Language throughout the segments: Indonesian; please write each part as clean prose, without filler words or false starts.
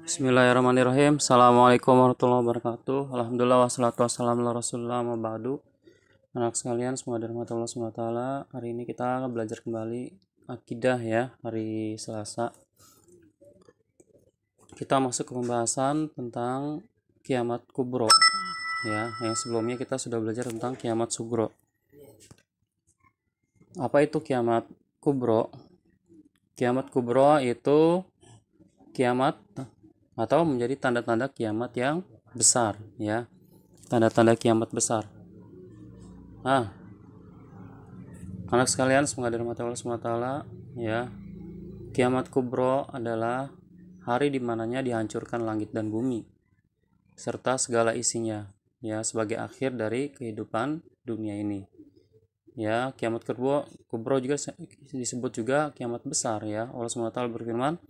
Bismillahirrahmanirrahim. Assalamualaikum warahmatullahi wabarakatuh. Alhamdulillah wassalatu wassalamu ala rasulullah wa ba'du. Anak sekalian, semoga dirahmati Allah SWT. Hari ini kita belajar kembali akidah ya, hari Selasa. Kita masuk ke pembahasan tentang kiamat kubro ya. Yang sebelumnya kita sudah belajar tentang kiamat sugro. Apa itu kiamat kubro? Kiamat kubro itu kiamat atau menjadi tanda-tanda kiamat yang besar ya, tanda-tanda kiamat besar. Anak sekalian, semoga dirahmati Allah SWT ya. Kiamat kubro adalah hari dimananya dihancurkan langit dan bumi serta segala isinya ya, sebagai akhir dari kehidupan dunia ini ya. Kiamat kubro juga disebut juga kiamat besar ya. Allah SWT berfirman,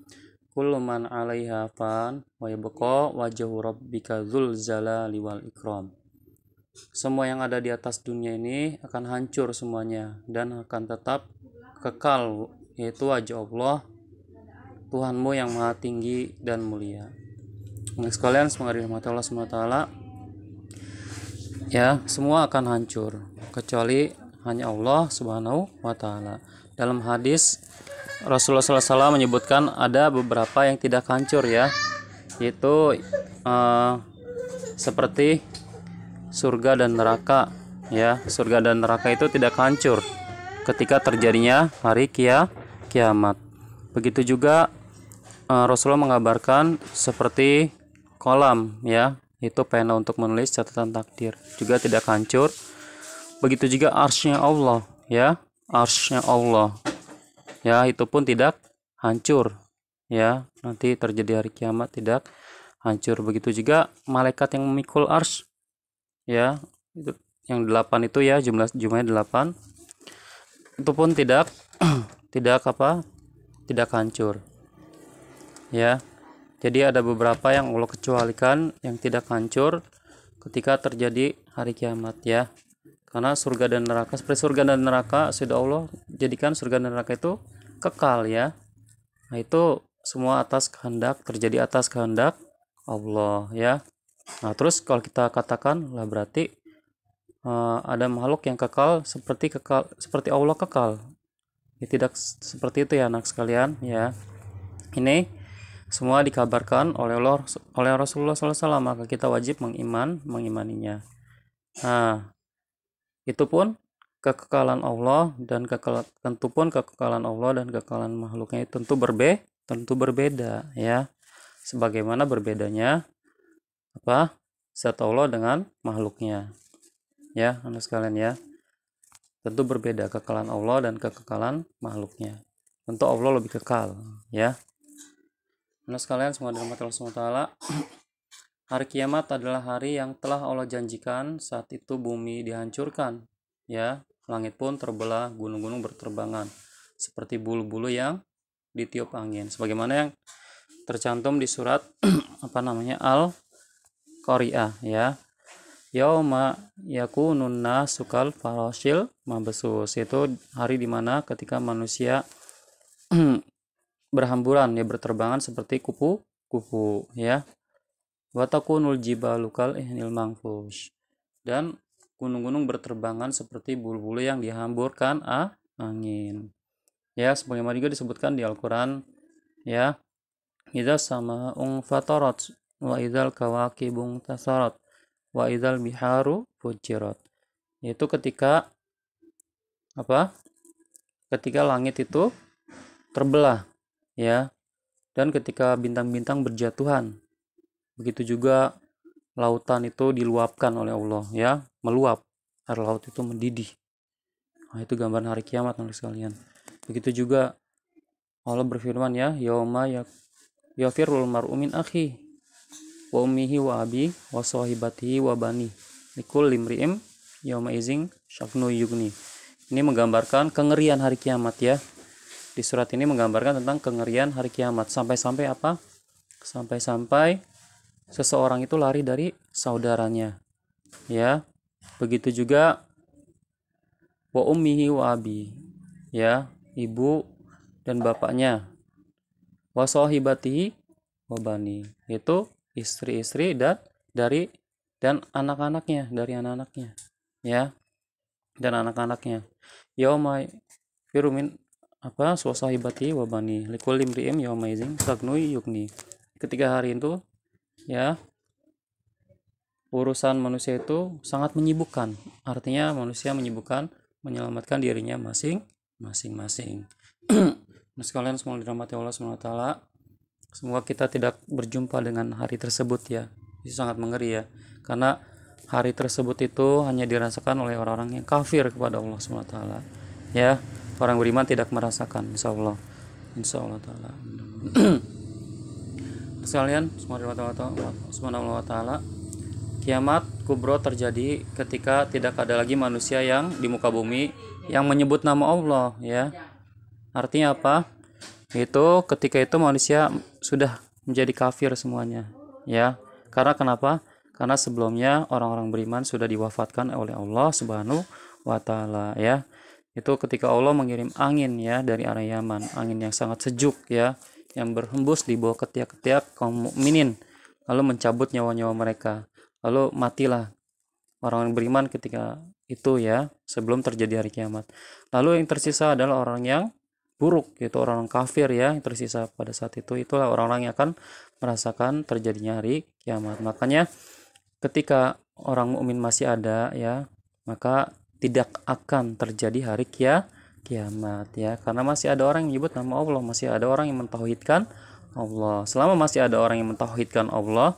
kullu man 'alaiha fan wa yabqa wajhu rabbika dzul jalali wal ikram. Semua yang ada di atas dunia ini akan hancur semuanya dan akan tetap kekal, yaitu wajah Allah Tuhanmu yang maha tinggi dan mulia. Anak sekalian, semoga dirahmati Allah SWT ya, semua akan hancur kecuali hanya Allah Subhanahu wa Ta'ala. Dalam hadis Rasulullah SAW menyebutkan ada beberapa yang tidak hancur ya, yaitu seperti surga dan neraka ya. Surga dan neraka itu tidak hancur ketika terjadinya hari kiamat. Begitu juga Rasulullah mengabarkan seperti kolam ya, itu pena untuk menulis catatan takdir, juga tidak hancur. Begitu juga arsy-nya Allah ya, arsy-nya Allah ya, itu pun tidak hancur ya, nanti terjadi hari kiamat tidak hancur. Begitu juga malaikat yang memikul arsy ya, itu yang 8 itu ya, jumlahnya 8, itu pun tidak tidak hancur ya. Jadi ada beberapa yang Allah kecualikan yang tidak hancur ketika terjadi hari kiamat ya. Karena surga dan neraka, seperti surga dan neraka sudah Allah jadikan surga dan neraka itu kekal ya. Nah, itu semua terjadi atas kehendak Allah ya. Nah, terus kalau kita katakan lah berarti ada makhluk yang kekal seperti Allah kekal. Ya, tidak seperti itu ya anak sekalian ya. Ini semua dikabarkan oleh Rasulullah SAW, maka kita wajib mengimaninya. Nah, itu pun kekekalan Allah dan kekekalan Allah dan kekekalan makhluknya itu tentu berbeda ya. Sebagaimana berbedanya zat Allah dengan makhluknya ya, anak sekalian ya. Tentu berbeda kekekalan Allah dan kekekalan makhluknya. Tentu Allah lebih kekal ya. Anak sekalian, semoga dirahmati Allah SWT. Hari kiamat adalah hari yang telah Allah janjikan. Saat itu bumi dihancurkan ya, langit pun terbelah, gunung-gunung berterbangan seperti bulu-bulu yang ditiup angin, sebagaimana yang tercantum di surat Al-Qari'ah ya. Yauma yakunun nasu kal farasyil mabsus, yaitu hari dimana ketika manusia berhamburan ya, berterbangan seperti kupu-kupu ya. Wa takunul jibalu kal ihnil manfush, dan gunung-gunung berterbangan seperti bulu-bulu yang dihamburkan angin ya, sebagaimana juga disebutkan di Al-Qur'an ya. Idza sama'un fatarat wa idzal kawakibun tasarat wa idzal biharu fujirat, yaitu ketika langit itu terbelah ya, dan ketika bintang-bintang berjatuhan. Begitu juga lautan itu diluapkan oleh Allah ya, meluap, air laut itu mendidih. Nah, itu gambaran hari kiamat nanti sekalian. Begitu juga Allah berfirman ya, yauma yafirul mar'u min akhi wa ummihi wa abi wa sahibatihi wa bani likul limri'im yauma izin syafnu yugni. Ini menggambarkan kengerian hari kiamat ya. Di surat ini menggambarkan tentang kengerian hari kiamat, sampai-sampai sampai seseorang itu lari dari saudaranya ya. Begitu juga wa ummihi wa abi ya, ibu dan bapaknya, wa sahibatihi wa bani, itu istri-istri dan anak-anaknya, dari anak-anaknya ya, dan anak-anaknya. Yauma firumin swasahibati wa bani likul imri'im yauma izin sagnui yukni. Ketika hari itu ya, urusan manusia itu sangat menyibukkan. Artinya manusia menyibukkan menyelamatkan dirinya masing-masing. Nah, sekalian semua dirahmati Allah SWT, semoga kita tidak berjumpa dengan hari tersebut ya. Itu sangat mengeri ya, karena hari tersebut itu hanya dirasakan oleh orang-orang yang kafir kepada Allah SWT ya. Orang beriman tidak merasakan, insya Allah taala. Sekalian semua dirahmati Allah SWT, kiamat kubro terjadi ketika tidak ada lagi manusia yang di muka bumi yang menyebut nama Allah ya. Artinya apa? Itu ketika itu manusia sudah menjadi kafir semuanya ya. Karena kenapa? Karena sebelumnya orang-orang beriman sudah diwafatkan oleh Allah Subhanahu wa taala ya. Itu ketika Allah mengirim angin ya dari arah Yaman, angin yang sangat sejuk ya, yang berhembus di bawah ketiak-ketiak kaum mukminin, lalu mencabut nyawa-nyawa mereka. Lalu matilah orang beriman ketika itu ya, sebelum terjadi hari kiamat. Lalu yang tersisa adalah orang yang buruk, yaitu orang kafir ya, yang tersisa pada saat itu. Itulah orang-orang yang akan merasakan terjadinya hari kiamat. Makanya ketika orang mukmin masih ada ya, maka tidak akan terjadi hari kiamat ya, karena masih ada orang yang menyebut nama Allah, masih ada orang yang mentauhidkan Allah. Selama masih ada orang yang mentauhidkan Allah,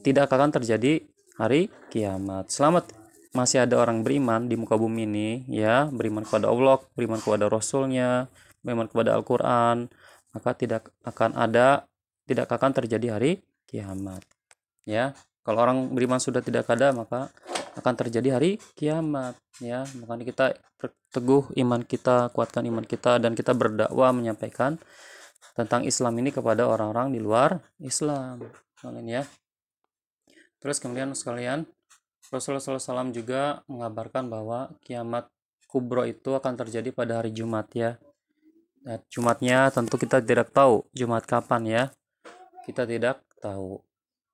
tidak akan terjadi hari kiamat. Selama masih ada orang beriman di muka bumi ini ya, beriman kepada Allah, beriman kepada Rasulnya, beriman kepada Al-Quran, maka tidak akan terjadi hari kiamat ya. Kalau orang beriman sudah tidak ada, maka akan terjadi hari kiamat ya. Makanya kita teguh iman kita, kuatkan iman kita, dan kita berdakwah menyampaikan tentang Islam ini kepada orang-orang di luar Islam ya. Terus kemudian sekalian, Rasulullah SAW juga mengabarkan bahwa kiamat kubro itu akan terjadi pada hari Jumat ya. Nah, Jumatnya tentu kita tidak tahu Jumat kapan ya, kita tidak tahu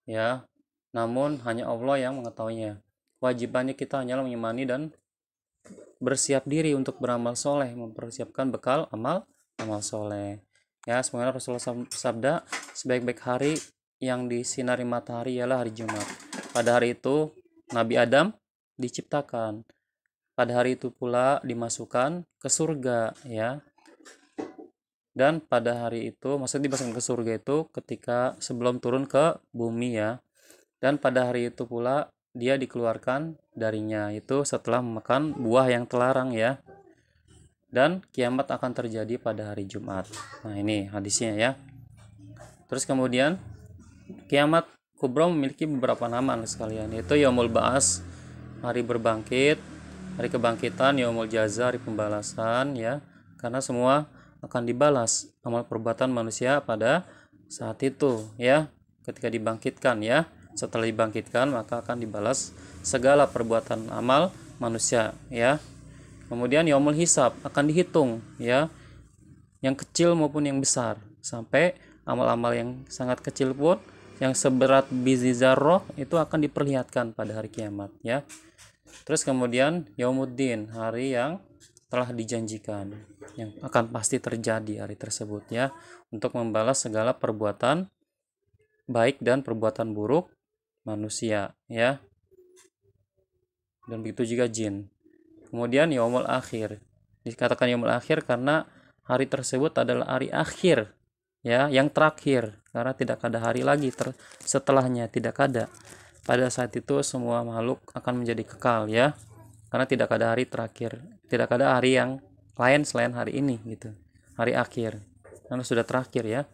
ya. Namun hanya Allah yang mengetahuinya. Wajibannya kita hanyalah mengimani dan bersiap diri untuk beramal soleh, mempersiapkan bekal amal soleh ya. Semoga Rasulullah sabda, sebaik-baik hari yang disinari matahari ialah hari Jumat. Pada hari itu Nabi Adam diciptakan. Pada hari itu pula dimasukkan ke surga ya. Dan pada hari itu, maksudnya dimasukkan ke surga itu ketika sebelum turun ke bumi ya. Dan pada hari itu pula dia dikeluarkan darinya, itu setelah memakan buah yang terlarang ya. Dan kiamat akan terjadi pada hari Jumat. Nah, ini hadisnya ya. Terus kemudian kiamat kubro memiliki beberapa nama sekalian, yaitu Yaumul Ba'as, hari berbangkit, hari kebangkitan, Yaumul Jaza, hari pembalasan ya. Karena semua akan dibalas amal perbuatan manusia pada saat itu ya, ketika dibangkitkan ya. Setelah dibangkitkan maka akan dibalas segala perbuatan amal manusia ya. Kemudian Yaumul Hisab, akan dihitung ya, yang kecil maupun yang besar, sampai amal-amal yang sangat kecil pun yang seberat biji zarrah itu akan diperlihatkan pada hari kiamat ya. Terus kemudian Yaumuddin, hari yang telah dijanjikan, yang akan pasti terjadi hari tersebut ya, untuk membalas segala perbuatan baik dan perbuatan buruk manusia ya, dan begitu juga jin. Kemudian Yaumul Akhir, dikatakan Yaumul Akhir karena hari tersebut adalah hari akhir ya, yang terakhir, karena tidak ada hari lagi setelahnya, tidak ada. Pada saat itu semua makhluk akan menjadi kekal ya, karena tidak ada hari terakhir, tidak ada hari yang lain selain hari ini gitu, hari akhir, karena sudah terakhir ya.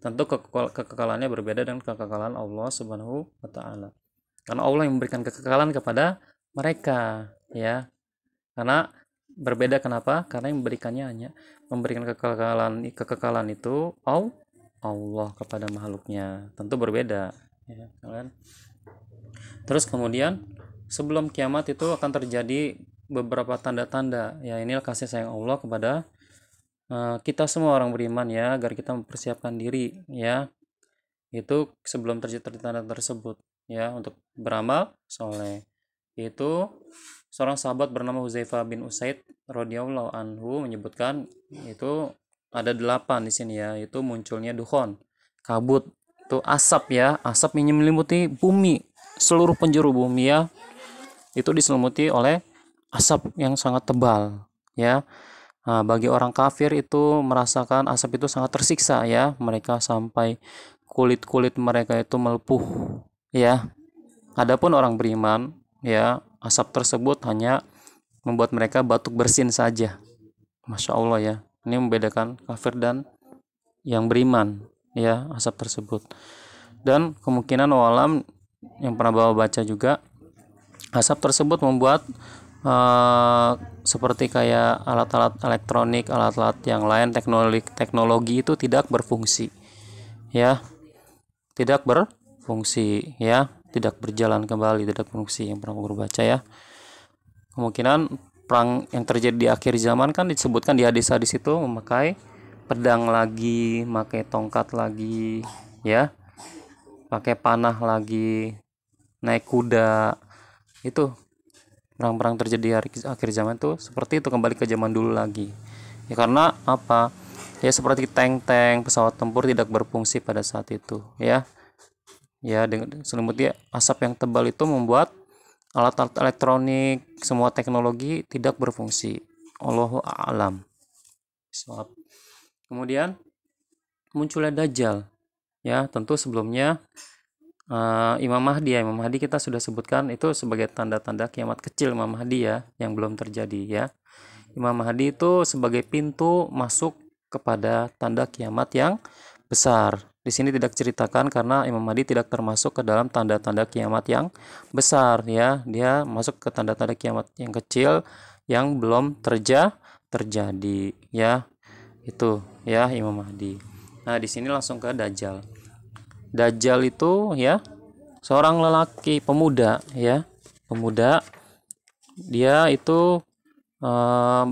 Tentu kekekalannya berbeda dengan kekekalan Allah Subhanahu wa taala. Karena Allah yang memberikan kekekalan kepada mereka ya. Karena berbeda, kenapa? Karena yang memberikan kekekalan itu Allah kepada makhluknya. Tentu berbeda ya, kan? Terus kemudian sebelum kiamat itu akan terjadi beberapa tanda-tanda ya. Inilah kasih sayang Allah kepada kita semua orang beriman ya, agar kita mempersiapkan diri ya, itu sebelum terjadi tanda tersebut ya, untuk beramal soleh. Itu seorang sahabat bernama Huzaifah bin Usaid radhiyallahu anhu menyebutkan itu ada 8 di sini ya, itu munculnya dukhon, kabut, itu asap ya, asap yang menyelimuti bumi, seluruh penjuru bumi ya, itu diselimuti oleh asap yang sangat tebal ya. Nah, bagi orang kafir itu merasakan asap itu sangat tersiksa ya, mereka sampai kulit-kulit mereka itu melepuh ya. Adapun orang beriman ya, asap tersebut hanya membuat mereka batuk bersin saja. Masya Allah ya, ini membedakan kafir dan yang beriman ya, asap tersebut. Dan kemungkinan walam yang pernah baca juga, asap tersebut membuat seperti kayak alat-alat elektronik, alat-alat yang lain, teknologi itu tidak berfungsi ya, tidak berfungsi ya, tidak berjalan kembali, tidak berfungsi, yang pernah berbaca ya. Kemungkinan perang yang terjadi di akhir zaman kan disebutkan di hadis-hadis itu memakai pedang lagi, pakai tongkat lagi ya, pakai panah lagi, naik kuda. Itu perang-perang terjadi di akhir zaman tuh seperti itu, kembali ke zaman dulu lagi ya. Karena apa ya, seperti tank-tank, pesawat tempur tidak berfungsi pada saat itu ya. Ya, dengan selimutnya asap yang tebal itu membuat alat-alat elektronik, semua teknologi tidak berfungsi. Allahu a'lam. Kemudian munculnya Dajjal ya, tentu sebelumnya Imam Mahdi ya. Imam Mahdi kita sudah sebutkan itu sebagai tanda-tanda kiamat kecil Imam Mahdi ya, yang belum terjadi ya. Imam Mahdi itu sebagai pintu masuk kepada tanda kiamat yang besar. Di sini tidak ceritakan karena Imam Mahdi tidak termasuk ke dalam tanda-tanda kiamat yang besar ya. Dia masuk ke tanda-tanda kiamat yang kecil yang belum terjadi ya. Itu ya Imam Mahdi. Nah, di sini langsung ke Dajjal. Dajjal itu ya seorang lelaki pemuda ya, pemuda. Dia itu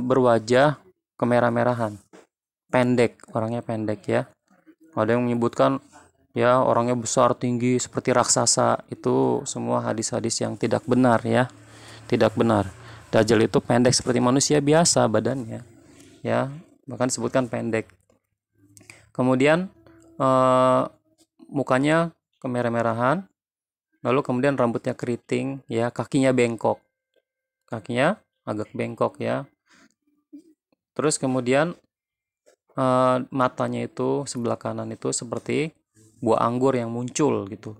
berwajah kemerah-merahan, pendek, orangnya pendek ya. Ada yang menyebutkan ya orangnya besar tinggi seperti raksasa. Itu semua hadis-hadis yang tidak benar ya, tidak benar. Dajjal itu pendek seperti manusia biasa badannya ya, bahkan disebutkan pendek. Kemudian mukanya kemerah-merahan, lalu kemudian rambutnya keriting ya, kakinya bengkok, kakinya agak bengkok ya. Terus kemudian matanya itu sebelah kanan itu seperti buah anggur yang muncul gitu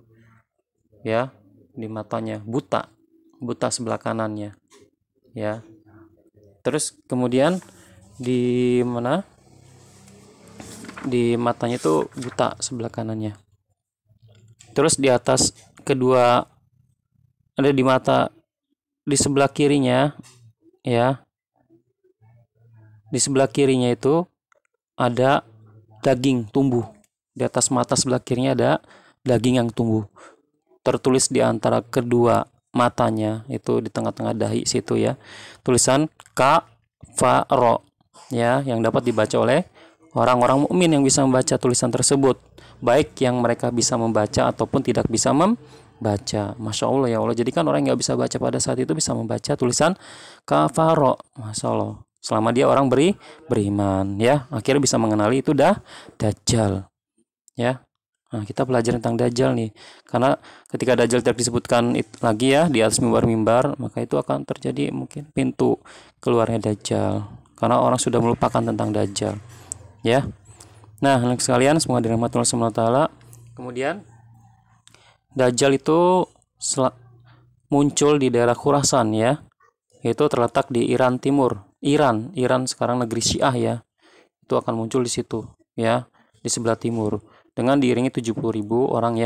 ya, di matanya buta sebelah kanannya ya. Terus kemudian di mana, di matanya itu buta sebelah kanannya. Terus di atas kedua, ada di mata di sebelah kirinya ya, di sebelah kirinya itu ada daging tumbuh. Di atas mata sebelah kirinya ada daging yang tumbuh. Tertulis di antara kedua matanya itu di tengah-tengah dahi situ ya, tulisan kafaro ya, yang dapat dibaca oleh orang-orang mukmin yang bisa membaca tulisan tersebut, baik yang mereka bisa membaca ataupun tidak bisa membaca. Masya Allah ya Allah, jadi kan orang yang nggak bisa baca pada saat itu bisa membaca tulisan kafaro. Masya Allah, selama dia orang beriman ya, akhirnya bisa mengenali itu Dajjal ya. Nah, kita belajar tentang Dajjal nih, karena ketika Dajjal tidak disebutkan lagi ya di atas mimbar-mimbar, maka itu akan terjadi mungkin pintu keluarnya Dajjal, karena orang sudah melupakan tentang Dajjal ya. Nah, anak sekalian, semoga dirahmati Allah Subhanahu wa taala. Kemudian Dajjal itu muncul di daerah Khurasan ya, yaitu terletak di Iran Timur. Iran sekarang negeri Syiah ya. Itu akan muncul di situ ya, di sebelah timur, dengan diiringi 70.000 orang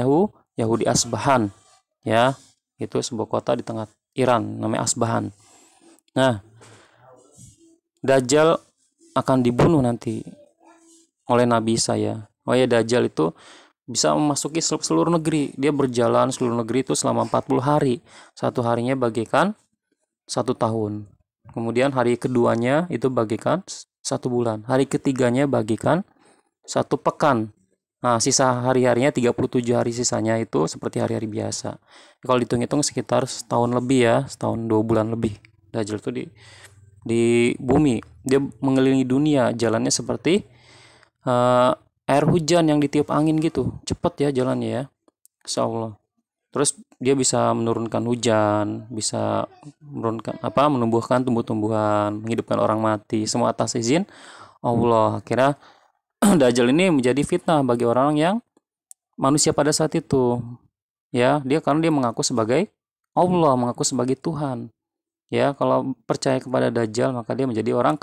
Yahudi Asbahan ya. Itu sebuah kota di tengah Iran namanya Asbahan. Nah, Dajjal akan dibunuh nanti oleh Nabi saya. Oh ya, Dajjal itu bisa memasuki seluruh negeri. Dia berjalan seluruh negeri itu selama 40 hari. Satu harinya bagikan 1 tahun. Kemudian hari keduanya itu bagikan 1 bulan. Hari ketiganya bagikan 1 pekan. Nah, sisa hari-harinya 37 hari sisanya itu seperti hari-hari biasa. Kalau dihitung-hitung sekitar setahun lebih ya, setahun 2 bulan lebih. Dajjal itu di bumi. Dia mengelilingi dunia, jalannya seperti uh, air hujan yang ditiup angin gitu. Cepat ya jalannya ya. Insya Allah. Terus dia bisa menurunkan hujan, bisa menurunkan menumbuhkan tumbuh-tumbuhan, menghidupkan orang mati, semua atas izin Allah. Akhirnya Dajjal ini menjadi fitnah bagi orang yang manusia pada saat itu. Ya, karena dia mengaku sebagai Allah, mengaku sebagai Tuhan. Ya, kalau percaya kepada Dajjal maka dia menjadi orang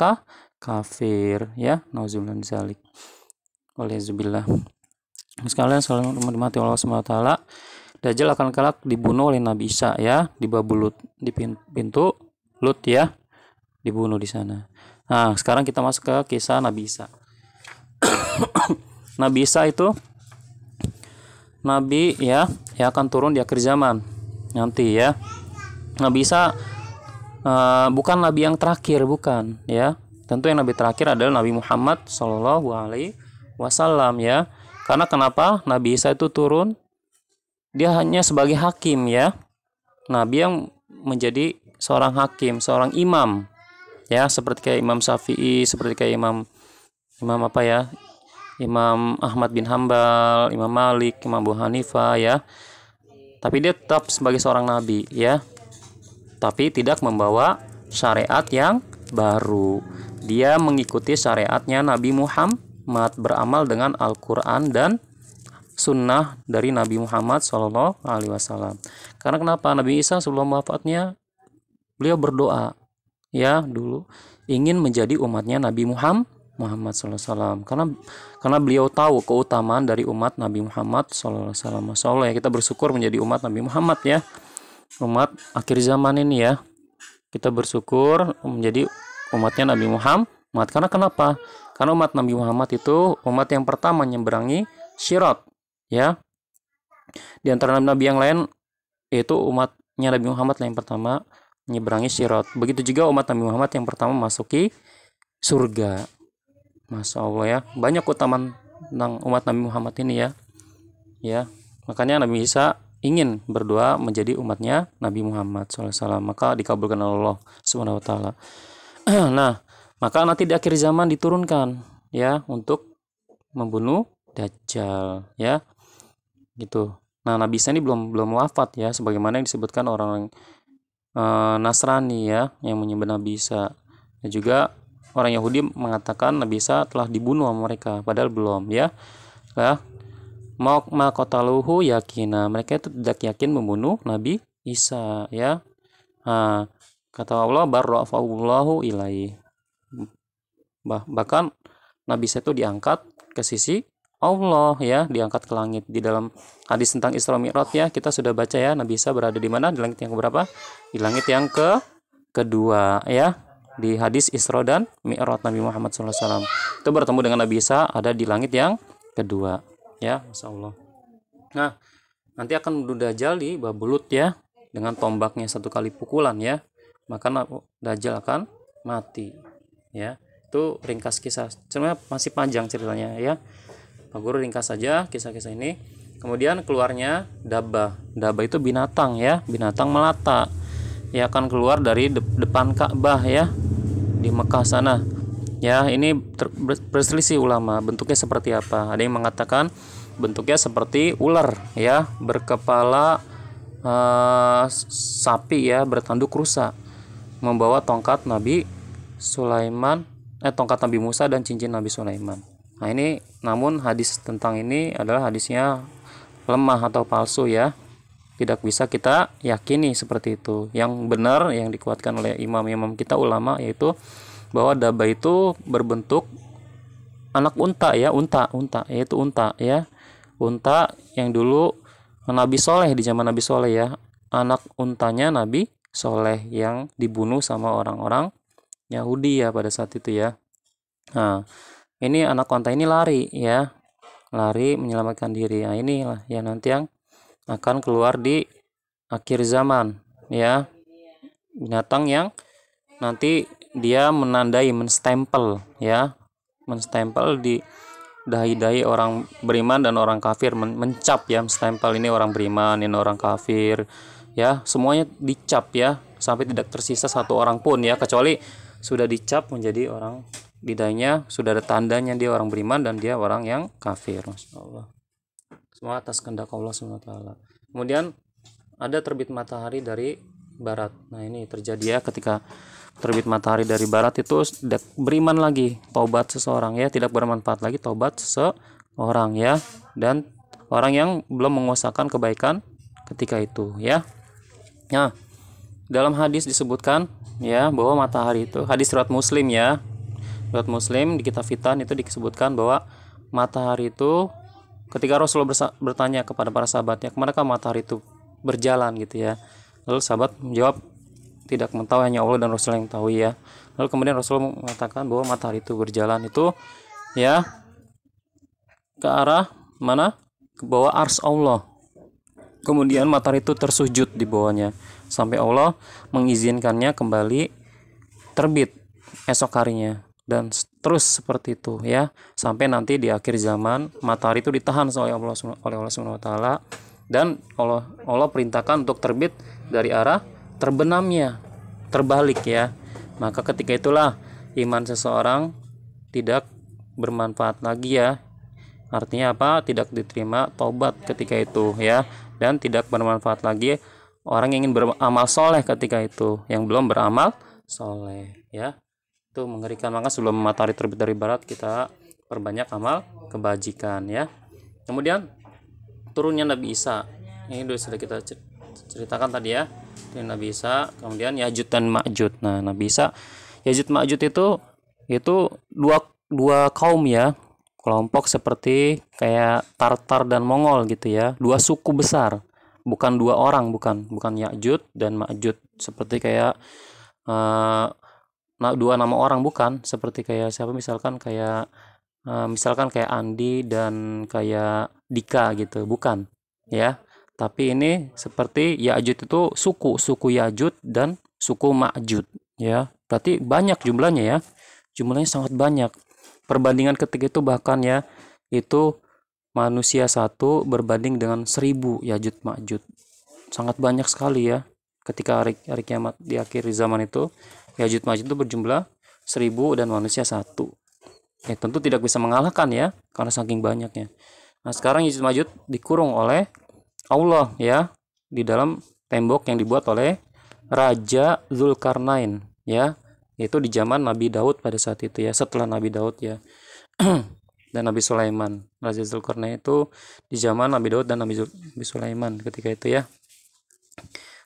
kafir, ya. Nauzubillah min dzalik. Waliyazubillah. Sekalian saling dimati Allah Subhanahu wa taala. Dajjal akan kelak dibunuh oleh Nabi Isa ya, di Babulut, di pintu Lut ya, dibunuh di sana. Nah, sekarang kita masuk ke kisah Nabi Isa. Nabi Isa itu nabi ya, yang akan turun di akhir zaman nanti ya. Nabi Isa bukan nabi yang terakhir, bukan ya. Tentu yang nabi terakhir adalah Nabi Muhammad Shallallahu Alaihi Wasallam ya. Karena kenapa Nabi Isa itu turun? Dia hanya sebagai hakim ya. Nabi yang menjadi seorang hakim, seorang imam ya, seperti kayak Imam Syafi'i, seperti kayak Imam Imam Ahmad bin Hambal, Imam Malik, Imam Abu Hanifah ya. Tapi dia tetap sebagai seorang nabi ya. Tapi tidak membawa syariat yang baru. Dia mengikuti syariatnya Nabi Muhammad, beramal dengan Al-Qur'an dan sunnah dari Nabi Muhammad Shallallahu Alaihi Wasallam. Karena kenapa? Nabi Isa sebelum wafatnya beliau berdoa ya dulu ingin menjadi umatnya Nabi Muhammad SAW. Karena beliau tahu keutamaan dari umat Nabi Muhammad SAW. Masya Allah ya, kita bersyukur menjadi umat Nabi Muhammad ya, umat akhir zaman ini ya. Kita bersyukur menjadi umatnya Nabi Muhammad. Karena kenapa? Karena umat Nabi Muhammad itu umat yang pertama menyeberangi Sirat ya. Di antara nabi yang lain yaitu umatnya Nabi Muhammad yang pertama menyeberangi Sirat. Begitu juga umat Nabi Muhammad yang pertama memasuki surga. Masya Allah ya, banyak keutamaan tentang umat Nabi Muhammad ini ya. Ya, makanya Nabi Isa ingin berdoa menjadi umatnya Nabi Muhammad SAW, maka dikabulkan oleh Allah Subhanahu Wa Taala. Nah, maka nanti di akhir zaman diturunkan ya untuk membunuh Dajjal ya, gitu. Nah, Nabi Isa ini belum wafat ya, sebagaimana yang disebutkan orang Nasrani ya, yang menyembah Nabi Isa. Dan juga orang Yahudi mengatakan Nabi Isa telah dibunuh sama mereka, padahal belum ya. Makotaluhu yakina, mereka itu tidak yakin membunuh Nabi Isa ya. Nah, kata Allah barra'afallahu ilaihi. Bahkan Nabi Isa itu diangkat ke sisi Allah ya, diangkat ke langit. Di dalam hadis tentang Isra Mi'raj ya, kita sudah baca ya, Nabi Isa berada di mana? Di langit yang keberapa? Di langit yang kedua ya. Di hadis Isra dan Mi'raj Nabi Muhammad SAW itu bertemu dengan Nabi Isa ada di langit yang kedua ya, Masya Allah. Nah, nanti akan membunuh Dajjal di Babulut ya, dengan tombaknya 1 kali pukulan ya, maka Dajjal akan mati ya. Itu ringkas kisah, sebenarnya masih panjang ceritanya ya, Pak Guru ringkas saja kisah-kisah ini. Kemudian keluarnya Dabbah itu binatang ya, binatang melata ya, akan keluar dari depan Ka'bah ya, di Mekah sana ya. Ini berselisih ulama bentuknya seperti apa. Ada yang mengatakan bentuknya seperti ular ya, berkepala sapi ya, bertanduk rusa, membawa tongkat Nabi Sulaiman, tongkat Nabi Musa dan cincin Nabi Sulaiman. Nah ini, namun hadis tentang ini adalah hadisnya lemah atau palsu ya, tidak bisa kita yakini seperti itu. Yang benar yang dikuatkan oleh imam-imam kita ulama yaitu bahwa Dabbah itu berbentuk anak unta ya, unta yaitu unta ya, unta yang dulu Nabi Soleh, di zaman Nabi Soleh ya, anak untanya Nabi Soleh yang dibunuh sama orang-orang Yahudi ya pada saat itu ya. Nah, ini anak unta ini lari ya, lari menyelamatkan diri. Nah, inilah ya nanti yang akan keluar di akhir zaman ya, binatang yang nanti dia menandai, menstempel ya, menstempel di dahi-dahi orang beriman dan orang kafir, mencap ya, stempel ini orang beriman, ini orang kafir ya, semuanya dicap ya, sampai tidak tersisa satu orang pun ya, kecuali sudah dicap menjadi orang, lidahnya sudah ada tandanya dia orang beriman dan dia orang yang kafir. Masya Allah, semua atas kehendak Allah SWT. Kemudian ada terbit matahari dari barat. Nah ini terjadi ya, ketika terbit matahari dari barat itu beriman lagi, taubat seseorang ya, tidak bermanfaat lagi taubat seseorang ya, dan orang yang belum menguasakan kebaikan ketika itu ya. Nah dalam hadis disebutkan ya bahwa matahari itu, hadis riwayat Muslim ya, riwayat Muslim di kitab Fitan itu disebutkan bahwa matahari itu, ketika Rasulullah bertanya kepada para sahabatnya, kemanakah matahari itu berjalan gitu ya, lalu sahabat menjawab tidak mengetahui, hanya Allah dan Rasul yang tahu ya. Lalu kemudian Rasul mengatakan bahwa matahari itu berjalan itu ya ke arah mana? Ke bawah ars Allah. Kemudian matahari itu tersujud di bawahnya sampai Allah mengizinkannya kembali terbit esok harinya, dan terus seperti itu ya, sampai nanti di akhir zaman matahari itu ditahan oleh Allah Subhanahu wa taala, dan Allah perintahkan untuk terbit dari arah terbenamnya, terbalik ya. Maka ketika itulah iman seseorang tidak bermanfaat lagi ya. Artinya apa? Tidak diterima taubat ketika itu ya, dan tidak bermanfaat lagi orang yang ingin beramal soleh ketika itu, yang belum beramal soleh ya. Itu mengerikan. Maka sebelum matahari terbit dari barat, kita perbanyak amal kebajikan ya. Kemudian turunnya Nabi Isa, ini sudah kita ceritakan tadi ya, Nabi Isa. Kemudian Ya'juj dan Ma'juj. Nah Nabi Isa, Ya'juj Ma'juj itu dua kaum ya, kelompok seperti kayak Tartar dan Mongol gitu ya, dua suku besar, bukan dua orang, bukan Ya'juj dan Ma'juj seperti kayak dua nama orang, bukan seperti kayak siapa, misalkan kayak Andi dan kayak Dika gitu, bukan ya. Tapi ini seperti Ya'juj itu suku Ya'juj dan suku Ma'juj ya. Berarti banyak jumlahnya ya. Jumlahnya sangat banyak. Perbandingan ketika itu bahkan ya, itu manusia satu berbanding dengan 1000 Ya'juj Ma'juj. Sangat banyak sekali ya. Ketika hari kiamat di akhir zaman itu, Ya'juj Ma'juj itu berjumlah 1000 dan manusia satu. Tentu tidak bisa mengalahkan ya, karena saking banyaknya. Nah sekarang Ya'juj Ma'juj dikurung oleh Allah ya, di dalam tembok yang dibuat oleh Raja Zulkarnain ya, itu di zaman Nabi Daud pada saat itu ya, setelah Nabi Daud ya. Dan Nabi Sulaiman. Raja Zulkarnain itu di zaman Nabi Daud dan Nabi Sulaiman ketika itu ya.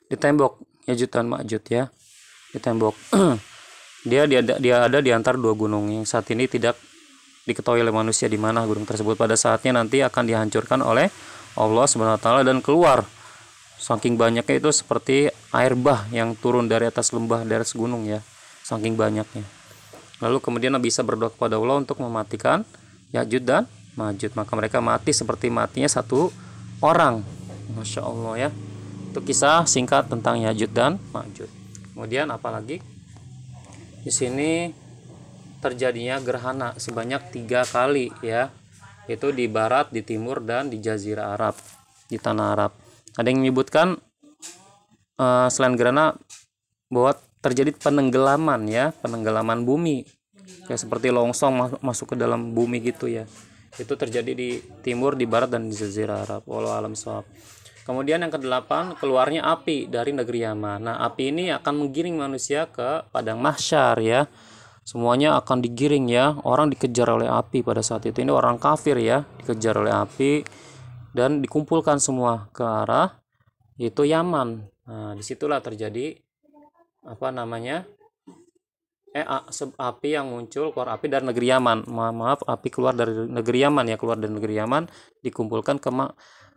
Di tembok Ya'juj dan Ma'juj ya, di tembok. dia ada di antara dua gunung yang saat ini tidak diketahui oleh manusia di mana gunung tersebut. Pada saatnya nanti akan dihancurkan oleh Allah Subhanahu wa taala dan keluar saking banyaknya itu seperti air bah yang turun dari atas lembah, dari atas gunung ya, saking banyaknya. Lalu kemudian Nabi Isa berdoa kepada Allah untuk mematikan Ya'juj dan Ma'juj, maka mereka mati seperti matinya satu orang. Masya Allah ya. Itu kisah singkat tentang Ya'juj dan Ma'juj. Kemudian apalagi di sini terjadinya gerhana sebanyak 3 kali ya, itu di barat, di timur, dan di jazirah Arab, di tanah Arab. Ada yang menyebutkan selain gerhana bahwa terjadi penenggelaman ya, penenggelaman bumi kayak seperti longsong masuk ke dalam bumi gitu ya. Itu terjadi di timur, di barat, dan di jazirah Arab. Wallahu alam shawab. Kemudian yang ke-8, keluarnya api dari negeri Yaman. Nah api ini akan menggiring manusia ke padang mahsyar ya. Semuanya akan digiring ya, orang dikejar oleh api pada saat itu. Ini orang kafir ya, dikejar oleh api dan dikumpulkan semua ke arah itu Yaman. Nah, disitulah terjadi apa namanya? Api yang muncul, keluar api dari negeri Yaman. Maaf, api keluar dari negeri Yaman ya, keluar dari negeri Yaman, dikumpulkan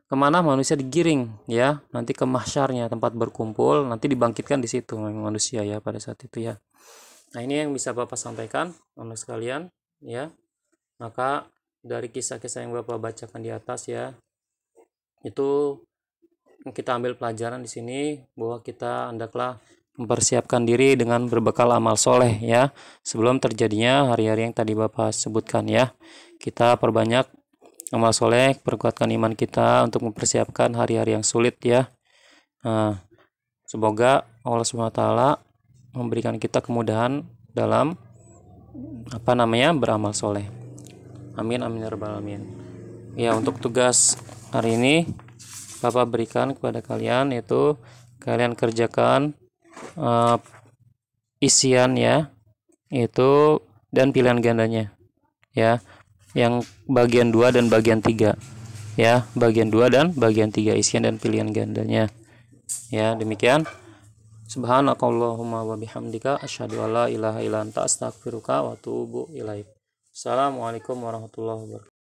kemana manusia digiring ya, nanti ke mahsyarnya, tempat berkumpul, nanti dibangkitkan di situ manusia ya pada saat itu ya. Nah ini yang bisa Bapak sampaikan teman sekalian ya. Maka dari kisah-kisah yang Bapak bacakan di atas ya, itu kita ambil pelajaran di sini bahwa kita hendaklah mempersiapkan diri dengan berbekal amal soleh ya, sebelum terjadinya hari-hari yang tadi Bapak sebutkan ya. Kita perbanyak amal soleh, perkuatkan iman kita untuk mempersiapkan hari-hari yang sulit ya. Nah, semoga Allah SWT memberikan kita kemudahan dalam beramal soleh. Amin amin ya rabbal alamin. Ya, untuk tugas hari ini Bapak berikan kepada kalian, yaitu kalian kerjakan isian ya, itu dan pilihan gandanya ya, yang bagian 2 dan bagian 3 ya, bagian 2 dan bagian 3 isian dan pilihan gandanya ya. Demikian, subhanakallahumma wa bihamdika asyhadu alla ilaha illa anta astaghfiruka wa atubu ilaik. Assalamualaikum warahmatullahi wabarakatuh.